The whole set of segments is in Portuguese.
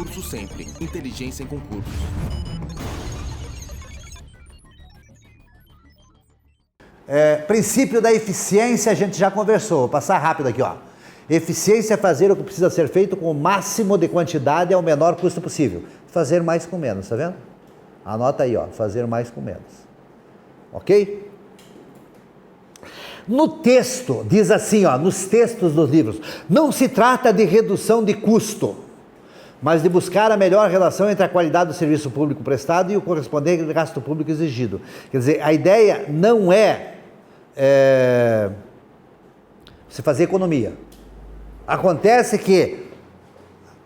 Concurso Sempre. Inteligência em concursos. Princípio da eficiência a gente já conversou. Vou passar rápido aqui, ó. Eficiência é fazer o que precisa ser feito com o máximo de quantidade ao menor custo possível. Fazer mais com menos, tá vendo? Anota aí, ó. Fazer mais com menos. Ok? No texto, diz assim, ó, nos textos dos livros, não se trata de redução de custo, mas de buscar a melhor relação entre a qualidade do serviço público prestado e o correspondente gasto público exigido. Quer dizer, a ideia não é você fazer economia. Acontece que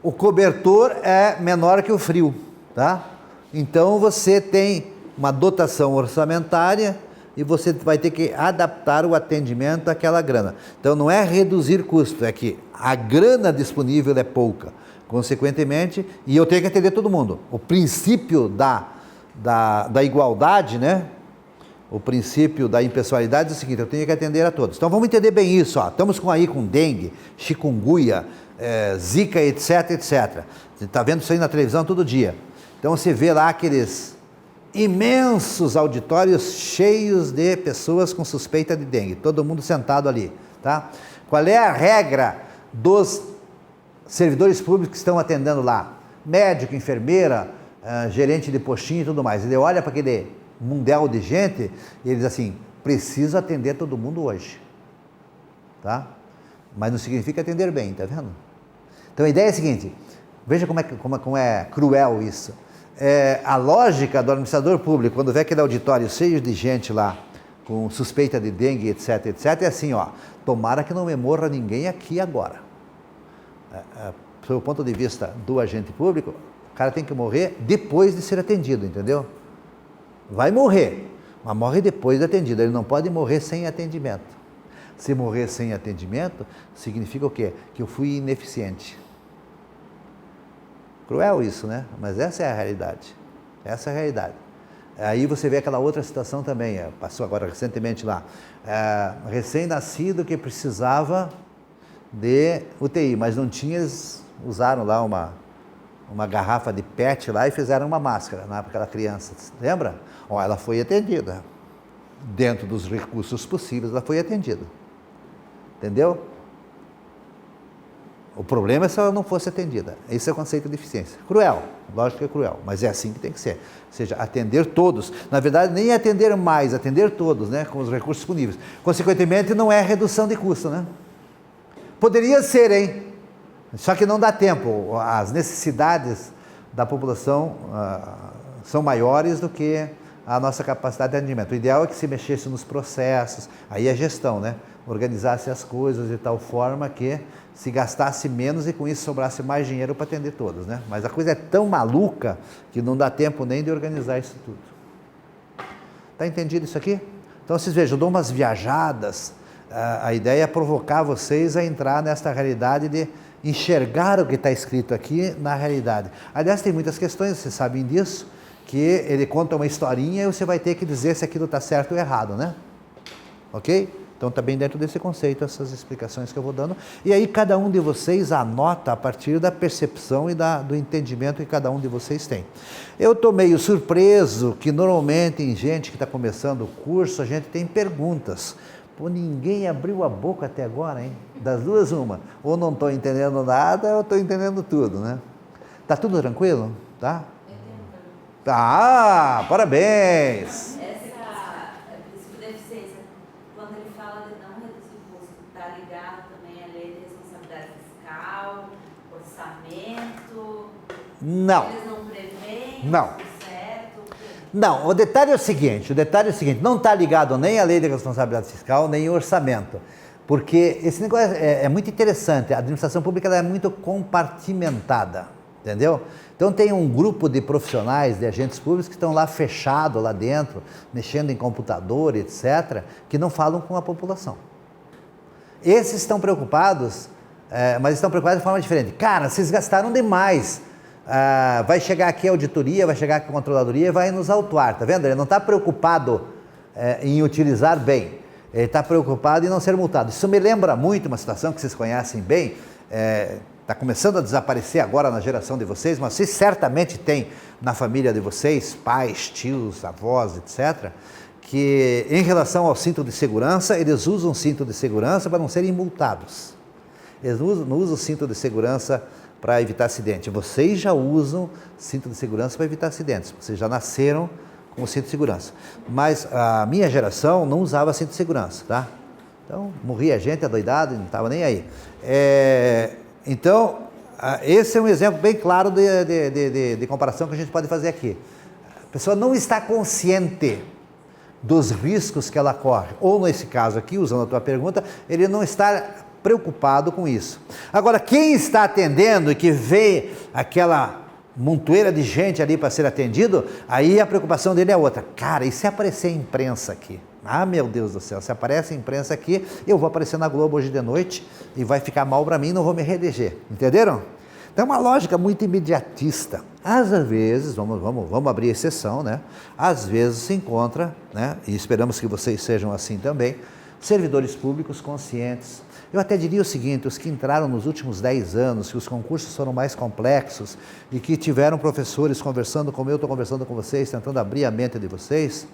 o cobertor é menor que o frio, tá? Então você tem uma dotação orçamentária e você vai ter que adaptar o atendimento àquela grana. Então não é reduzir custo, é que a grana disponível é pouca. Consequentemente, e eu tenho que atender todo mundo. O princípio da igualdade, né? O princípio da impessoalidade é o seguinte, eu tenho que atender a todos. Então vamos entender bem isso, ó. Estamos com dengue, chikungunya, zika, etc, etc. Você está vendo isso aí na televisão todo dia. Então você vê lá aqueles imensos auditórios cheios de pessoas com suspeita de dengue, todo mundo sentado ali, tá? Qual é a regra dos servidores públicos que estão atendendo lá? Médico, enfermeira, gerente de postinho e tudo mais. Ele olha para aquele mundial de gente e ele diz assim, preciso atender todo mundo hoje, tá? Mas não significa atender bem, tá vendo? Então a ideia é a seguinte, veja como é cruel isso. A lógica do administrador público, quando vê aquele auditório cheio de gente lá, com suspeita de dengue, etc, etc, é assim, ó, tomara que não me morra ninguém aqui agora. Sob o ponto de vista do agente público, o cara tem que morrer depois de ser atendido, entendeu? Vai morrer, mas morre depois de atendido, ele não pode morrer sem atendimento. Se morrer sem atendimento, significa o quê? Que eu fui ineficiente. Cruel isso, né? Mas essa é a realidade. Essa é a realidade. Aí você vê aquela outra situação também, passou agora recentemente lá, recém-nascido que precisava de UTI, mas não tinha, eles usaram lá uma garrafa de PET lá e fizeram uma máscara para aquela criança, lembra? Ó, ela foi atendida, dentro dos recursos possíveis ela foi atendida, entendeu? O problema é se ela não fosse atendida. Esse é o conceito de eficiência. Cruel, lógico que é cruel, mas é assim que tem que ser. Ou seja, atender todos. Na verdade, nem atender mais, atender todos, né, com os recursos disponíveis. Consequentemente, não é redução de custo, né? Poderia ser, hein? Só que não dá tempo. As necessidades da população são maiores do que a nossa capacidade de atendimento. O ideal é que se mexesse nos processos, aí é gestão, né? Organizasse as coisas de tal forma que se gastasse menos e com isso sobrasse mais dinheiro para atender todos, né? Mas a coisa é tão maluca que não dá tempo nem de organizar isso tudo. Tá entendido isso aqui? Então vocês vejam, eu dou umas viajadas, a ideia é provocar vocês a entrar nesta realidade de enxergar o que está escrito aqui na realidade. Aliás, tem muitas questões, vocês sabem disso, que ele conta uma historinha e você vai ter que dizer se aquilo está certo ou errado, né? Ok? Então está bem dentro desse conceito, essas explicações que eu vou dando. E aí cada um de vocês anota a partir da percepção e do entendimento que cada um de vocês tem. Eu estou meio surpreso que normalmente em gente que está começando o curso, a gente tem perguntas. Pô, ninguém abriu a boca até agora, hein? Das duas, uma. Ou não estou entendendo nada, ou estou entendendo tudo, né? Tá tudo tranquilo? Tá? Tá, parabéns! Não. Eles não prevêem? Não. Certo? Não, o detalhe é o seguinte, não está ligado nem à lei de responsabilidade fiscal, nem ao orçamento, porque esse negócio é muito interessante, a administração pública ela é muito compartimentada, entendeu? Então tem um grupo de profissionais, de agentes públicos que estão lá fechados lá dentro, mexendo em computador, etc., que não falam com a população. Esses estão preocupados, mas estão preocupados de forma diferente. Cara, vocês gastaram demais. Vai chegar aqui a auditoria, vai chegar aqui a controladoria e vai nos autuar, tá vendo? Ele não está preocupado em utilizar bem, ele está preocupado em não ser multado. Isso me lembra muito uma situação que vocês conhecem bem, está começando a desaparecer agora na geração de vocês, mas vocês certamente têm na família de vocês, pais, tios, avós, etc., que em relação ao cinto de segurança, eles usam cinto de segurança para não serem multados. Eles não usam cinto de segurança para evitar acidente. Vocês já usam cinto de segurança para evitar acidentes. Vocês já nasceram com o cinto de segurança. Mas a minha geração não usava cinto de segurança, tá? Então, morria gente adoidado e não estava nem aí. Então, esse é um exemplo bem claro de comparação que a gente pode fazer aqui. A pessoa não está consciente dos riscos que ela corre. Ou, nesse caso aqui, usando a tua pergunta, ele não está preocupado com isso. Agora, quem está atendendo e que vê aquela montoeira de gente ali para ser atendido, aí a preocupação dele é outra. Cara, e se aparecer imprensa aqui? Ah, meu Deus do céu, se aparece imprensa aqui, eu vou aparecer na Globo hoje de noite e vai ficar mal para mim, não vou me reeleger. Entenderam? Então é uma lógica muito imediatista. Às vezes, vamos abrir exceção, né? Às vezes se encontra, né? E esperamos que vocês sejam assim também, servidores públicos conscientes. Eu até diria o seguinte, os que entraram nos últimos 10 anos, que os concursos foram mais complexos e que tiveram professores conversando como eu estou conversando com vocês, tentando abrir a mente de vocês,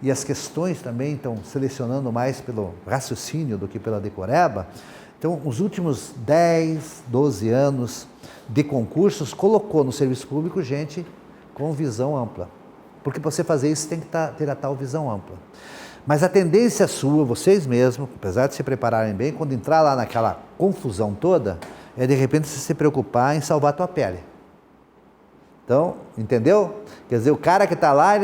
e as questões também estão selecionando mais pelo raciocínio do que pela decoreba. Então, os últimos 10, 12 anos de concursos colocou no serviço público gente com visão ampla. Porque para você fazer isso tem que ter a tal visão ampla. Mas a tendência sua, vocês mesmos, apesar de se prepararem bem, quando entrar lá naquela confusão toda, é de repente você se preocupar em salvar a tua pele. Então, entendeu? Quer dizer, o cara que está lá,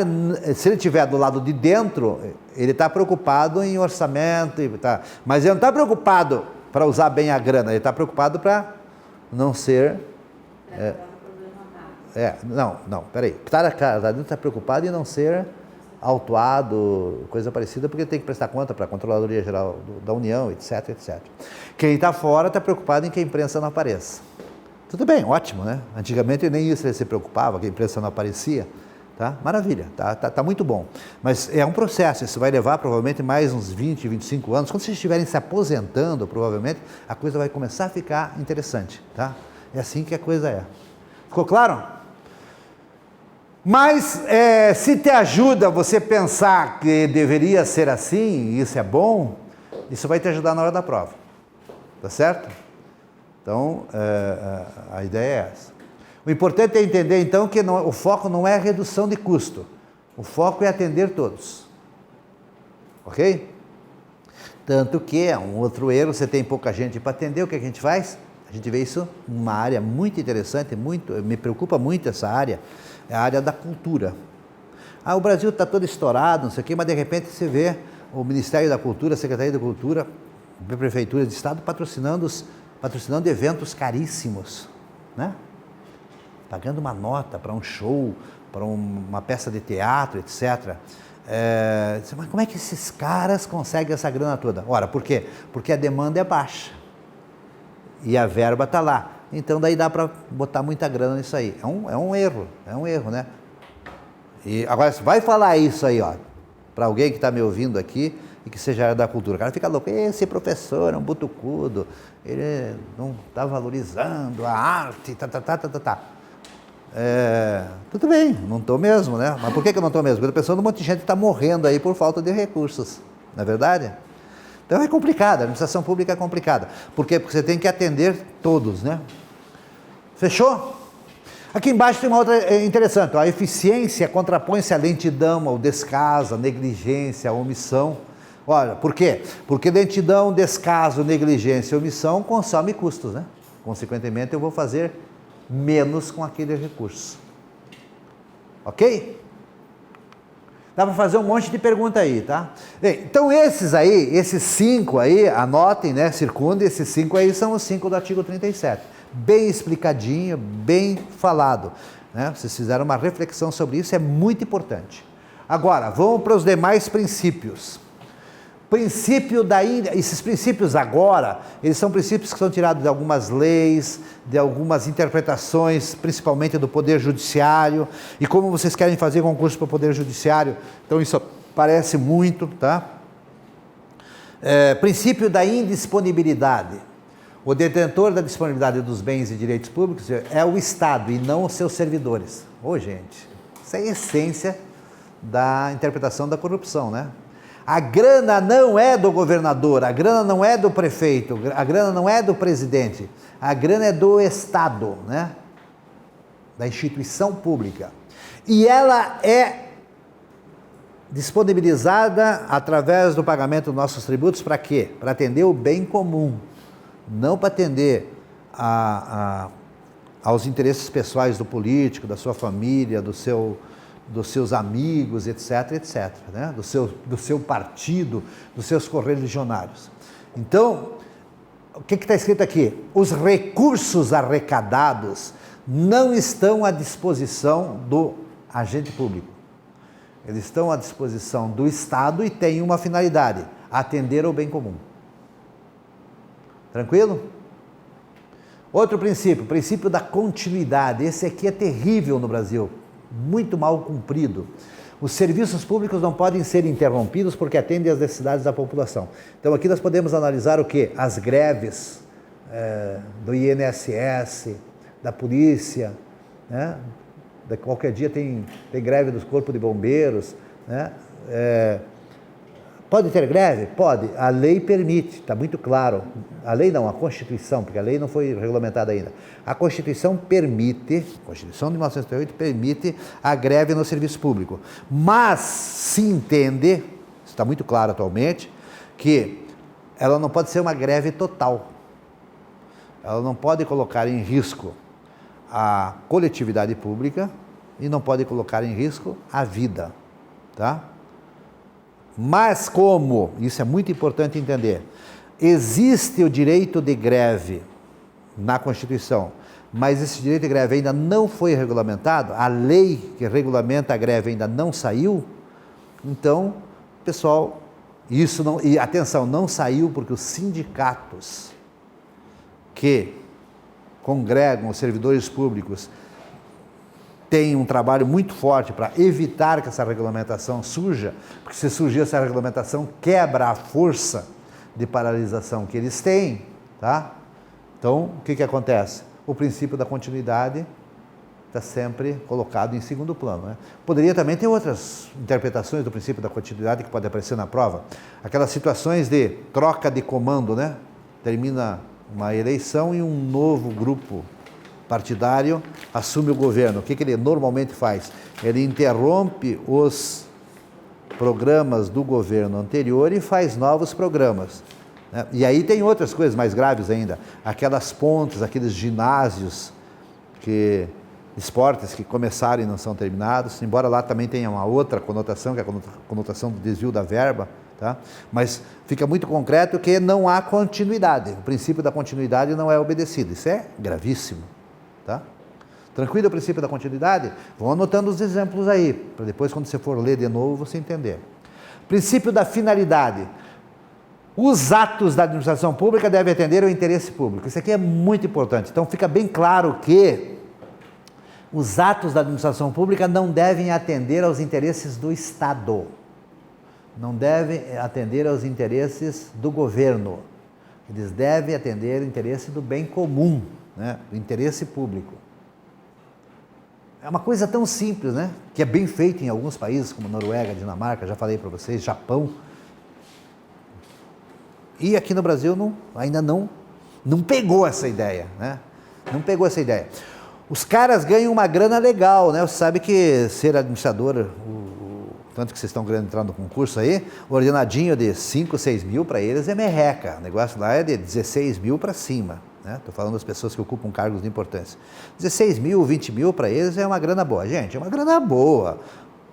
se ele estiver do lado de dentro, ele está preocupado em orçamento, mas ele não está preocupado para usar bem a grana, ele está preocupado para não ser... peraí. Está preocupado em não ser autuado, coisa parecida, porque tem que prestar conta para a Controladoria Geral da União, etc, etc. Quem está fora está preocupado em que a imprensa não apareça. Tudo bem, ótimo, né? Antigamente nem isso ele se preocupava, que a imprensa não aparecia, tá? Maravilha, tá muito bom. Mas é um processo, isso vai levar provavelmente mais uns 20, 25 anos. Quando vocês estiverem se aposentando, provavelmente, a coisa vai começar a ficar interessante, tá? É assim que a coisa é. Ficou claro? Mas se te ajuda você pensar que deveria ser assim, e isso é bom, isso vai te ajudar na hora da prova, tá certo? Então, a ideia é essa. O importante é entender, então, que o foco não é a redução de custo. O foco é atender todos. Ok? Tanto que é um outro erro, você tem pouca gente para atender, o que a gente faz? A gente vê isso numa área muito interessante, me preocupa muito essa área, é a área da cultura. O Brasil está todo estourado, não sei o quê, mas de repente você vê o Ministério da Cultura, a Secretaria da Cultura, a Prefeitura de Estado patrocinando eventos caríssimos, né? Pagando uma nota para um show, para uma peça de teatro, etc. Mas como é que esses caras conseguem essa grana toda? Ora, por quê? Porque a demanda é baixa e a verba está lá. Então daí dá para botar muita grana nisso aí. É um erro, né? E agora, você vai falar isso aí, ó, para alguém que está me ouvindo aqui e que seja área da cultura. O cara fica louco, esse professor é um butucudo, ele não está valorizando a arte, tudo bem, não estou mesmo, né? Mas por que eu não estou mesmo? Porque eu estou pensando um monte de gente que está morrendo aí por falta de recursos, não é verdade? Então é complicado, a administração pública é complicada. Por quê? Porque você tem que atender todos, né? Fechou? Aqui embaixo tem uma outra interessante, a eficiência contrapõe-se à lentidão, ao descaso, à negligência, à omissão. Olha, por quê? Porque lentidão, descaso, negligência e omissão consomem custos, né? Consequentemente, eu vou fazer menos com aquele recurso. Ok? Dá para fazer um monte de pergunta aí, tá? Bem, então esses 5 aí, anotem, né? Circundem, esses 5 aí são os 5 do artigo 37. Bem explicadinho, bem falado, né? Vocês fizeram uma reflexão sobre isso, é muito importante. Agora, vamos para os demais princípios. Esses princípios agora, eles são princípios que são tirados de algumas leis, de algumas interpretações, principalmente do Poder Judiciário, e como vocês querem fazer concurso para o Poder Judiciário, então isso parece muito, tá? Princípio da indisponibilidade. O detentor da disponibilidade dos bens e direitos públicos é o Estado e não os seus servidores. Ô, gente, isso é a essência da interpretação da corrupção, né? A grana não é do governador, a grana não é do prefeito, a grana não é do presidente, a grana é do Estado, né? Da instituição pública. E ela é disponibilizada através do pagamento dos nossos tributos para quê? Para atender o bem comum, não para atender aos interesses pessoais do político, da sua família, dos seus amigos, etc, etc, né? do seu partido, dos seus correligionários. Então, o que está escrito aqui? Os recursos arrecadados não estão à disposição do agente público. Eles estão à disposição do Estado e têm uma finalidade: atender ao bem comum. Tranquilo? Outro princípio, o princípio da continuidade. Esse aqui é terrível no Brasil, muito mal cumprido. Os serviços públicos não podem ser interrompidos porque atendem às necessidades da população. Então aqui nós podemos analisar o quê? As greves do INSS, da polícia, né? Qualquer dia tem greve dos corpos de bombeiros, né? Pode ter greve? Pode. A lei permite, está muito claro. A lei não, a Constituição, porque a lei não foi regulamentada ainda. A Constituição permite, a Constituição de 1988 permite a greve no serviço público. Mas se entende, está muito claro atualmente, que ela não pode ser uma greve total. Ela não pode colocar em risco a coletividade pública e não pode colocar em risco a vida, tá? Mas como, isso é muito importante entender, existe o direito de greve na Constituição, mas esse direito de greve ainda não foi regulamentado, a lei que regulamenta a greve ainda não saiu, então, pessoal, isso não, e atenção, não saiu porque os sindicatos que congregam os servidores públicos têm um trabalho muito forte para evitar que essa regulamentação surja, porque se surgir essa regulamentação, quebra a força de paralisação que eles têm, tá? Então, o que acontece? O princípio da continuidade está sempre colocado em segundo plano, né? Poderia também ter outras interpretações do princípio da continuidade que pode aparecer na prova. Aquelas situações de troca de comando, né? Termina uma eleição e um novo grupo partidário assume o governo. O que ele normalmente faz? Ele interrompe os programas do governo anterior e faz novos programas, né? E aí tem outras coisas mais graves ainda. Aquelas pontes, aqueles ginásios, esportes que começaram e não são terminados, embora lá também tenha uma outra conotação, que é a conotação do desvio da verba, tá? Mas fica muito concreto que não há continuidade. O princípio da continuidade não é obedecido. Isso é gravíssimo, tá? Tranquilo o princípio da continuidade? Vão anotando os exemplos aí, para depois, quando você for ler de novo, você entender. Princípio da finalidade. Os atos da administração pública devem atender ao interesse público. Isso aqui é muito importante. Então, fica bem claro que os atos da administração pública não devem atender aos interesses do Estado. Não devem atender aos interesses do governo. Eles devem atender ao interesse do bem comum, né? Do interesse público. É uma coisa tão simples, né? Que é bem feita em alguns países, como Noruega, Dinamarca, já falei para vocês, Japão. E aqui no Brasil ainda não pegou essa ideia, né? Não pegou essa ideia. Os caras ganham uma grana legal, né? Você sabe que ser administrador, tanto que vocês estão querendo entrar no concurso aí, o ordenadinho de 5, 6 mil para eles é merreca. O negócio lá é de 16 mil para cima, né? Estou falando das pessoas que ocupam cargos de importância. 16 mil, 20 mil para eles é uma grana boa. Gente, é uma grana boa,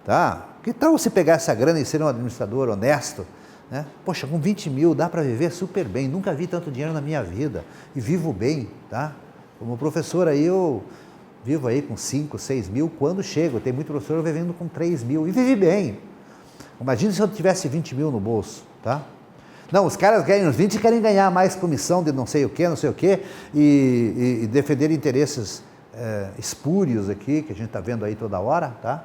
tá? Que tal você pegar essa grana e ser um administrador honesto, né? Poxa, com 20 mil dá para viver super bem. Nunca vi tanto dinheiro na minha vida e vivo bem, tá? Como professor aí, eu vivo aí com 5, 6 mil quando chego. Tem muito professor vivendo com 3 mil e vive bem. Imagina se eu tivesse 20 mil no bolso, tá? Não, os caras ganham 20 e querem ganhar mais comissão de não sei o que, e defender interesses espúrios aqui, que a gente está vendo aí toda hora, tá?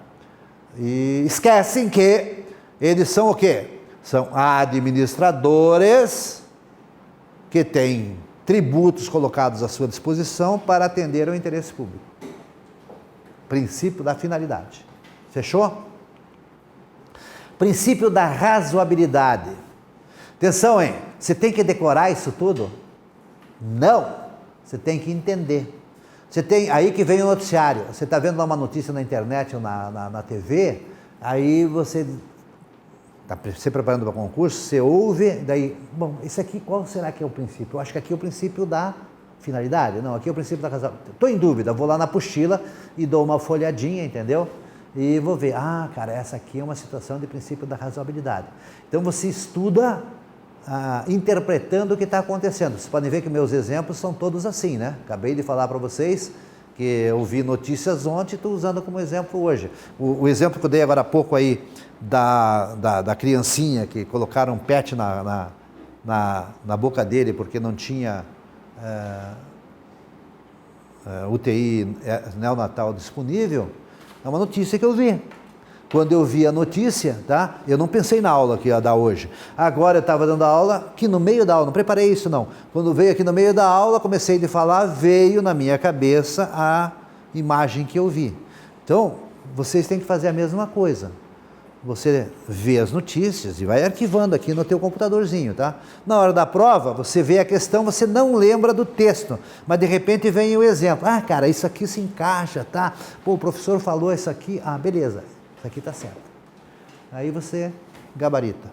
E esquecem que eles são o quê? São administradores que têm tributos colocados à sua disposição para atender ao interesse público. Princípio da finalidade. Fechou? Princípio da razoabilidade. Atenção, hein? Você tem que decorar isso tudo? Não. Você tem que entender. Você tem, aí que vem o noticiário. Você está vendo lá uma notícia na internet ou na TV, aí você está se preparando para concurso, você ouve, daí, bom, isso aqui, qual será que é o princípio? Eu acho que aqui é o princípio da finalidade. Não, aqui é o princípio da razoabilidade. Estou em dúvida, vou lá na apostila e dou uma folhadinha, entendeu? E vou ver, cara, essa aqui é uma situação de princípio da razoabilidade. Então você estuda interpretando o que está acontecendo. Vocês podem ver que meus exemplos são todos assim, né? Acabei de falar para vocês que eu vi notícias ontem e estou usando como exemplo hoje. O exemplo que eu dei agora há pouco aí da criancinha que colocaram um pet na boca dele porque não tinha UTI neonatal disponível, é uma notícia que eu vi. Quando eu vi a notícia, tá? Eu não pensei na aula que ia dar hoje. Agora eu estava dando a aula, que no meio da aula, não preparei isso não. Quando veio aqui no meio da aula, comecei a falar, veio na minha cabeça a imagem que eu vi. Então, vocês têm que fazer a mesma coisa. Você vê as notícias e vai arquivando aqui no teu computadorzinho, tá? Na hora da prova, você vê a questão, você não lembra do texto, mas de repente vem o exemplo. Cara, isso aqui se encaixa, tá? Pô, o professor falou isso aqui, beleza. Isso aqui está certo. Aí você gabarita.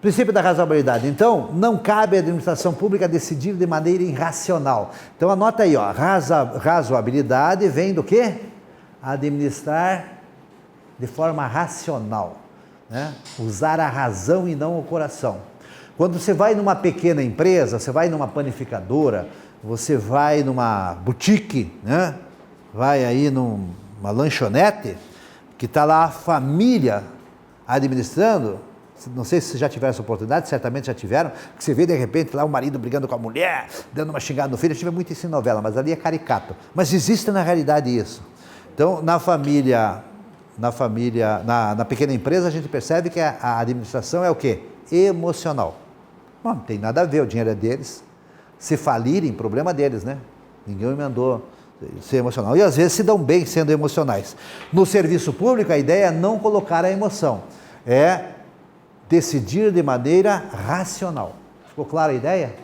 Princípio da razoabilidade. Então, não cabe à administração pública decidir de maneira irracional. Então, anota aí, ó, razoabilidade vem do quê? Administrar de forma racional, né? Usar a razão e não o coração. Quando você vai numa pequena empresa, você vai numa panificadora, você vai numa boutique, né? Vai aí numa lanchonete, que está lá a família administrando, não sei se vocês já tiveram essa oportunidade, certamente já tiveram, que você vê de repente lá o marido brigando com a mulher, dando uma xingada no filho. Eu tive muito isso em novela, mas ali é caricato. Mas existe na realidade isso. Então, na pequena empresa, a gente percebe que a administração é o quê? Emocional. Não tem nada a ver, o dinheiro é deles. Se falirem, problema deles, né? Ninguém me mandou ser emocional. E às vezes se dão bem sendo emocionais. No serviço público, a ideia é não colocar a emoção. É decidir de maneira racional. Ficou clara a ideia?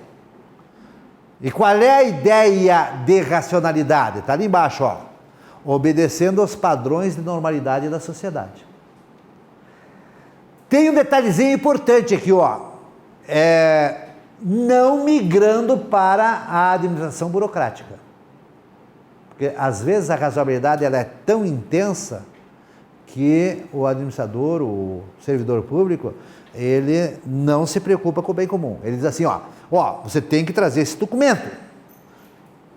E qual é a ideia de racionalidade? Está ali embaixo, ó. Obedecendo aos padrões de normalidade da sociedade. Tem um detalhezinho importante aqui, ó. Não migrando para a administração burocrática. Porque às vezes a razoabilidade ela é tão intensa que o administrador, o servidor público, ele não se preocupa com o bem comum. Ele diz assim, ó, você tem que trazer esse documento.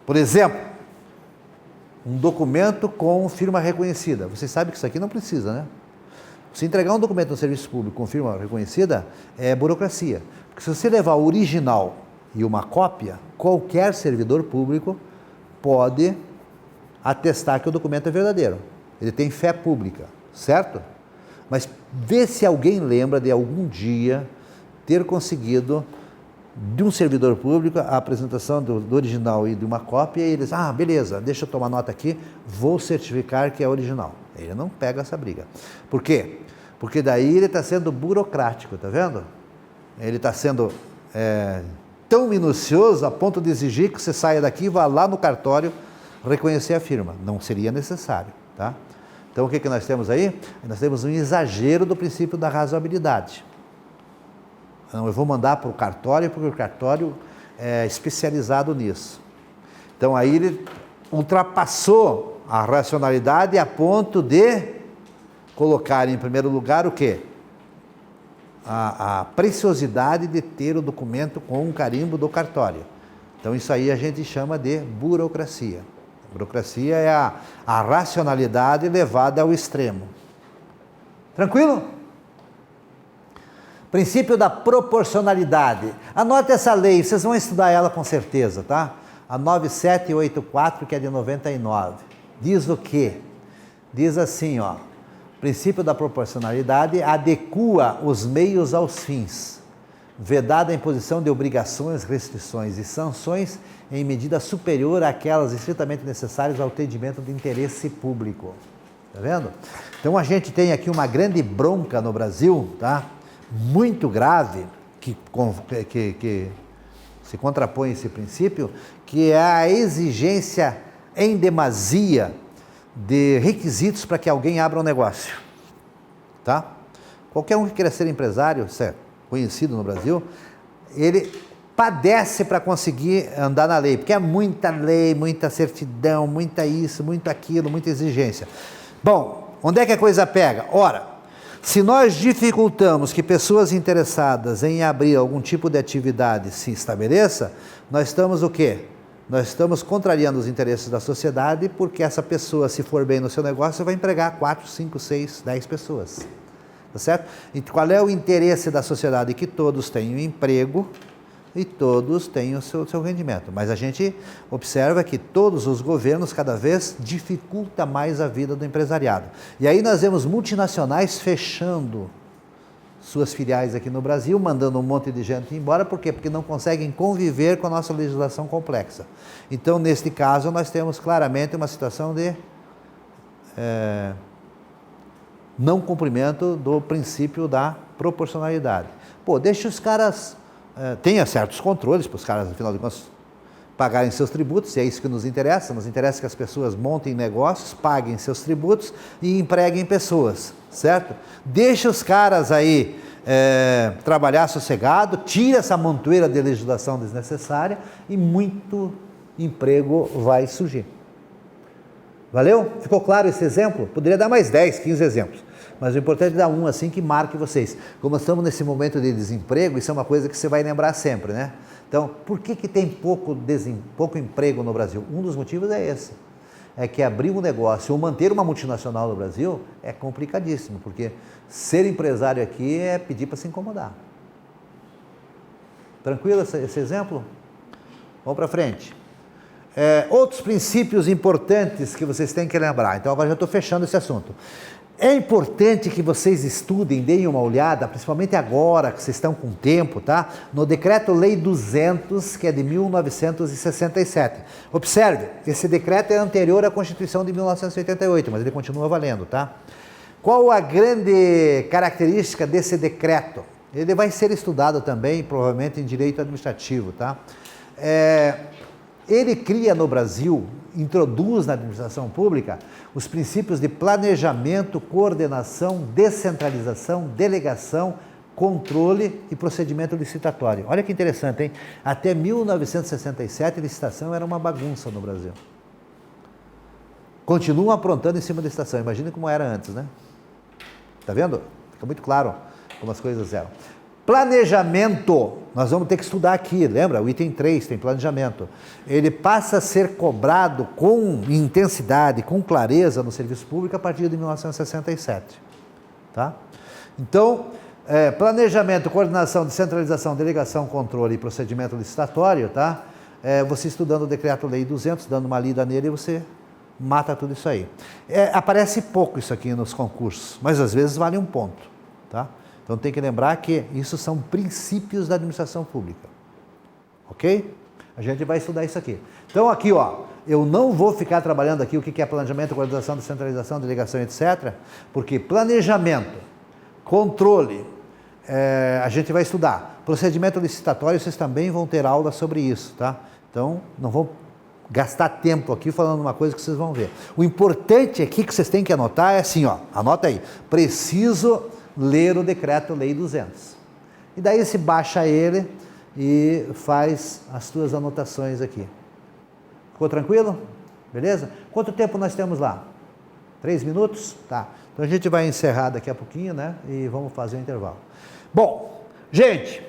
Por exemplo, um documento com firma reconhecida. Você sabe que isso aqui não precisa, né? Se entregar um documento no serviço público com firma reconhecida, é burocracia. Porque se você levar o original e uma cópia, qualquer servidor público pode atestar que o documento é verdadeiro. Ele tem fé pública, certo? Mas vê se alguém lembra de algum dia ter conseguido de um servidor público a apresentação do original e de uma cópia, e eles, beleza, deixa eu tomar nota aqui, vou certificar que é original. Ele não pega essa briga. Por quê? Porque daí ele está sendo burocrático, tá vendo? Ele está sendo tão minucioso a ponto de exigir que você saia daqui e vá lá no cartório reconhecer a firma. Não seria necessário, tá? Então o que nós temos aí? Nós temos um exagero do princípio da razoabilidade. Não, eu vou mandar para o cartório, porque o cartório é especializado nisso. Então aí ele ultrapassou a racionalidade a ponto de colocar em primeiro lugar o quê? A preciosidade de ter o documento com um carimbo do cartório. Então isso aí a gente chama de burocracia. Burocracia é a racionalidade levada ao extremo. Tranquilo? Princípio da proporcionalidade. Anote essa lei, vocês vão estudar ela com certeza, tá? A 9784, que é de 99. Diz o quê? Diz assim, ó. Princípio da proporcionalidade adequa os meios aos fins. vedada a imposição de obrigações, restrições e sanções em medida superior àquelas estritamente necessárias ao atendimento de interesse público. Tá vendo? Então a gente tem aqui uma grande bronca no Brasil, tá? Muito grave, que se contrapõe a esse princípio, que é a exigência em demasia de requisitos para que alguém abra um negócio. Tá? Qualquer um que queira ser empresário, isso é conhecido no Brasil, ele padece para conseguir andar na lei, porque é muita lei, muita certidão, muita isso, muito aquilo, muita exigência. Bom, onde é que a coisa pega? Ora, se nós dificultamos que pessoas interessadas em abrir algum tipo de atividade se estabeleça, nós estamos o quê? Nós estamos contrariando os interesses da sociedade, porque essa pessoa, se for bem no seu negócio, vai empregar 4, 5, 6, 10 pessoas. Tá certo? E qual é o interesse da sociedade? Que todos tenham emprego e todos tenham o seu rendimento. Mas a gente observa que todos os governos cada vez dificultam mais a vida do empresariado. E aí nós vemos multinacionais fechando suas filiais aqui no Brasil, mandando um monte de gente embora. Por quê? Porque não conseguem conviver com a nossa legislação complexa. Então, neste caso, nós temos claramente uma situação de não cumprimento do princípio da proporcionalidade. Pô, deixa os caras, tenha certos controles para os caras, afinal de contas, pagarem seus tributos, e é isso que nos interessa que as pessoas montem negócios, paguem seus tributos e empreguem pessoas, certo? Deixa os caras aí trabalhar sossegado, tira essa montoeira de legislação desnecessária e muito emprego vai surgir. Valeu? Ficou claro esse exemplo? Poderia dar mais 10, 15 exemplos, mas o importante é dar um assim que marque vocês. Como estamos nesse momento de desemprego, isso é uma coisa que você vai lembrar sempre, né? Então, por que tem pouco emprego no Brasil? Um dos motivos é esse. É que abrir um negócio ou manter uma multinacional no Brasil é complicadíssimo, porque ser empresário aqui é pedir para se incomodar. Tranquilo esse exemplo? Vamos para frente. Outros princípios importantes que vocês têm que lembrar. Então, agora já estou fechando esse assunto. É importante que vocês estudem, deem uma olhada, principalmente agora que vocês estão com tempo, tá? No Decreto-Lei 200, que é de 1967. Observe, esse decreto é anterior à Constituição de 1988, mas ele continua valendo, tá? Qual a grande característica desse decreto? Ele vai ser estudado também, provavelmente, em direito administrativo, tá? Ele cria no Brasil, introduz na administração pública, os princípios de planejamento, coordenação, descentralização, delegação, controle e procedimento licitatório. Olha que interessante, hein? Até 1967, licitação era uma bagunça no Brasil. Continuam aprontando em cima da licitação. Imagina como era antes, né? Tá vendo? Fica muito claro como as coisas eram. Planejamento, nós vamos ter que estudar aqui, lembra? O item 3 tem planejamento. Ele passa a ser cobrado com intensidade, com clareza no serviço público a partir de 1967. Tá? Então, planejamento, coordenação, descentralização, delegação, controle e procedimento licitatório, tá? Você estudando o Decreto-Lei 200, dando uma lida nele, você mata tudo isso aí. Aparece pouco isso aqui nos concursos, mas às vezes vale um ponto, tá? Então tem que lembrar que isso são princípios da administração pública, ok? A gente vai estudar isso aqui. Então aqui, ó, eu não vou ficar trabalhando aqui o que é planejamento, coordenação, descentralização, delegação, etc., porque planejamento, controle, a gente vai estudar. Procedimento licitatório, vocês também vão ter aula sobre isso, tá? Então não vou gastar tempo aqui falando uma coisa que vocês vão ver. O importante aqui que vocês têm que anotar é assim, ó, anota aí, preciso ler o Decreto-Lei 200. E daí se baixa ele e faz as suas anotações aqui. Ficou tranquilo? Beleza? Quanto tempo nós temos lá? 3 minutos? Tá. Então a gente vai encerrar daqui a pouquinho, né? E vamos fazer o intervalo. Bom, gente,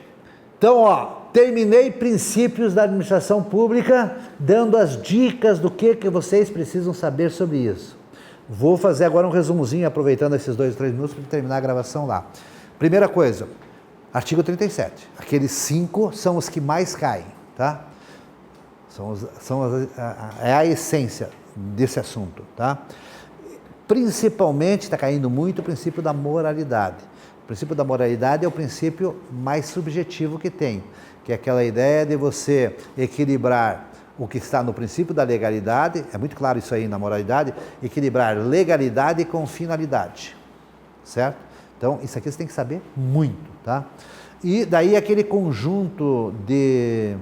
então, ó, terminei princípios da administração pública, dando as dicas do que vocês precisam saber sobre isso. Vou fazer agora um resumozinho, aproveitando esses 2 ou 3 minutos para terminar a gravação lá. Primeira coisa, artigo 37. Aqueles 5 são os que mais caem, tá? É a essência desse assunto, tá? Principalmente, está caindo muito o princípio da moralidade. O princípio da moralidade é o princípio mais subjetivo que tem, que é aquela ideia de você equilibrar o que está no princípio da legalidade, é muito claro isso aí na moralidade, equilibrar legalidade com finalidade, certo? Então, isso aqui você tem que saber muito, tá? E daí aquele conjunto de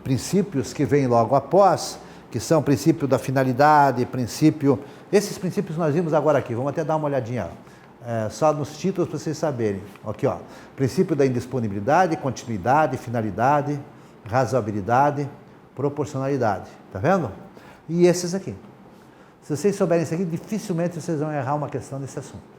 princípios que vem logo após, que são o princípio da finalidade, esses princípios nós vimos agora aqui, vamos até dar uma olhadinha, só nos títulos para vocês saberem. Aqui, ó, princípio da indisponibilidade, continuidade, finalidade, razoabilidade, proporcionalidade, tá vendo? E esses aqui. Se vocês souberem isso aqui, dificilmente vocês vão errar uma questão desse assunto.